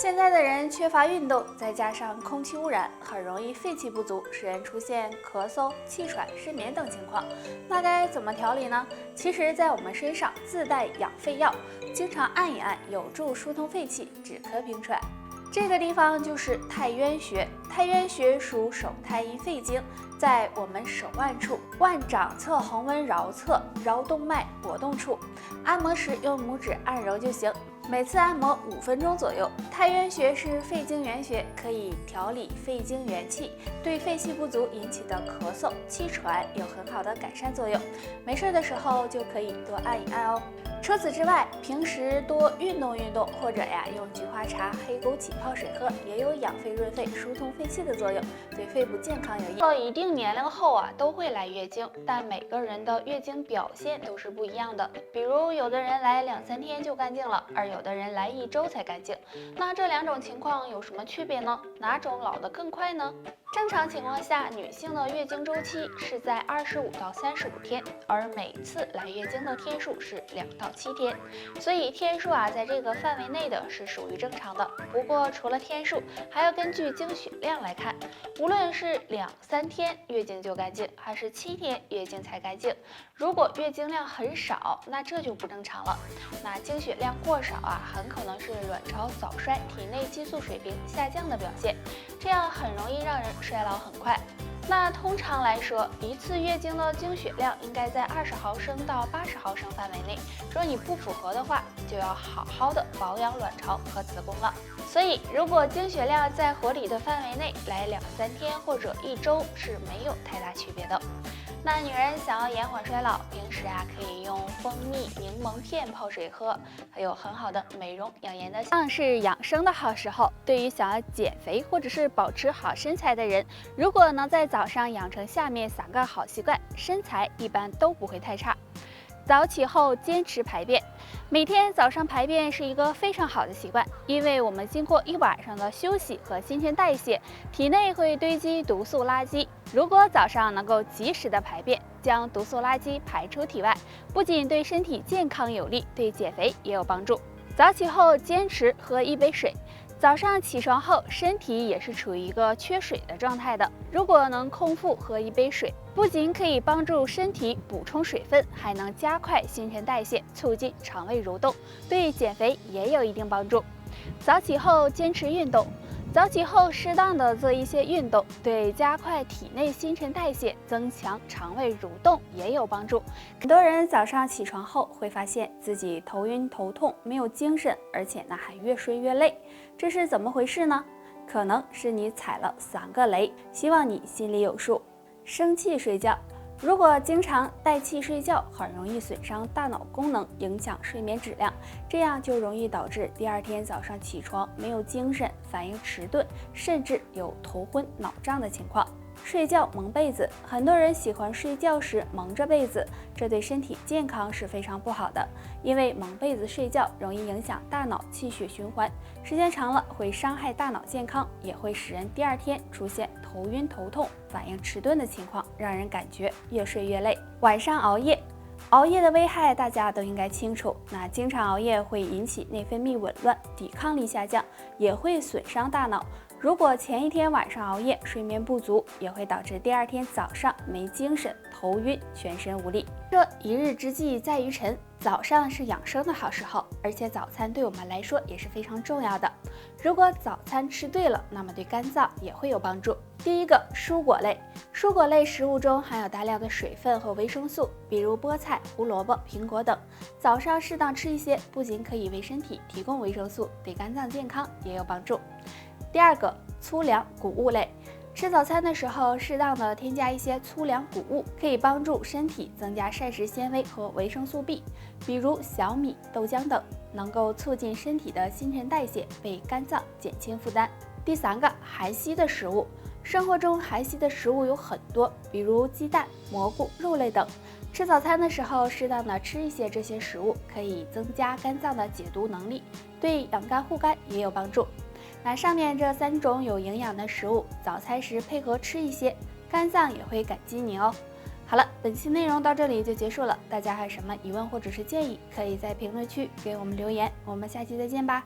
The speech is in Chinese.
现在的人缺乏运动，再加上空气污染，很容易肺气不足，使人出现咳嗽、气喘、失眠等情况。那该怎么调理呢？其实，在我们身上自带养肺药，经常按一按，有助疏通肺气，止咳平喘。这个地方就是太渊穴，太渊穴属手太阴肺经，在我们手腕处，腕掌侧横纹桡侧桡动脉搏动处。按摩时用拇指按揉就行。每次按摩5分钟左右。太渊穴是肺经原穴，可以调理肺经元气，对肺气不足引起的咳嗽、气喘有很好的改善作用。没事的时候就可以多按一按哦。除此之外，平时多运动运动，或者用菊花茶、黑枸杞泡水喝，也有养肺润肺、疏通肺气的作用，对肺部健康有益。到一定年龄后都会来月经，但每个人的月经表现都是不一样的。比如有的人来2-3天就干净了，而有的人来1周才干净。那这2种情况有什么区别呢？哪种老得更快呢？正常情况下，女性的月经周期是在25到35天，而每次来月经的天数是2到7天，所以天数在这个范围内的是属于正常的。不过除了天数，还要根据经血量来看，无论是2-3天月经就干净，还是7天月经才干净，如果月经量很少，那这就不正常了。那经血量过少很可能是卵巢早衰、体内激素水平下降的表现，这样很容易让人衰老很快。那通常来说，一次月经的经血量应该在20毫升到80毫升范围内。若你不符合的话，就要好好的保养卵巢和子宫了。所以，如果经血量在合理的范围内，来2-3天或者1周是没有太大区别的。那女人想要延缓衰老，平时可以用蜂蜜柠檬片泡水喝，还有很好的美容养颜的像是养生的好时候。对于想要减肥或者是保持好身材的人，如果能在早上养成下面3个好习惯，身材一般都不会太差。早起后坚持排便，每天早上排便是一个非常好的习惯，因为我们经过1晚上的休息和新陈代谢，体内会堆积毒素垃圾。如果早上能够及时的排便，将毒素垃圾排出体外，不仅对身体健康有利，对减肥也有帮助。早起后坚持喝1杯水。早上起床后，身体也是处于一个缺水的状态的。如果能空腹喝1杯水，不仅可以帮助身体补充水分，还能加快新陈代谢，促进肠胃蠕动，对减肥也有一定帮助。早起后坚持运动。早起后适当的做一些运动，对加快体内新陈代谢、增强肠胃蠕动也有帮助。很多人早上起床后会发现自己头晕头痛，没有精神，而且还越睡越累，这是怎么回事呢？可能是你踩了3个雷，希望你心里有数。生气睡觉。如果经常带气睡觉，很容易损伤大脑功能，影响睡眠质量，这样就容易导致第2天早上起床没有精神，反应迟钝，甚至有头昏脑胀的情况。睡觉蒙被子，很多人喜欢睡觉时蒙着被子，这对身体健康是非常不好的，因为蒙被子睡觉容易影响大脑气血循环，时间长了会伤害大脑健康，也会使人第2天出现头晕头痛、反应迟钝的情况，让人感觉越睡越累。晚上熬夜。熬夜的危害大家都应该清楚，那经常熬夜会引起内分泌紊乱，抵抗力下降，也会损伤大脑。如果前一天晚上熬夜，睡眠不足，也会导致第2天早上没精神、头晕、全身无力。这一日之计在于晨，早上是养生的好时候，而且早餐对我们来说也是非常重要的。如果早餐吃对了，那么对肝脏也会有帮助。第一个，蔬果类。蔬果类食物中含有大量的水分和维生素，比如菠菜、胡萝卜、苹果等。早上适当吃一些，不仅可以为身体提供维生素，对肝脏健康也有帮助。第二个，粗粮谷物类。吃早餐的时候，适当的添加一些粗粮谷物，可以帮助身体增加膳食纤维和维生素 B， 比如小米、豆浆等，能够促进身体的新陈代谢，为肝脏减轻负担。第3个，含硒的食物。生活中含硒的食物有很多，比如鸡蛋、蘑菇、肉类等。吃早餐的时候，适当的吃一些这些食物，可以增加肝脏的解毒能力，对养肝护肝也有帮助。那上面这3种有营养的食物，早餐时配合吃一些，肝脏也会感激您哦。好了，本期内容到这里就结束了，大家还有什么疑问或者是建议，可以在评论区给我们留言，我们下期再见吧。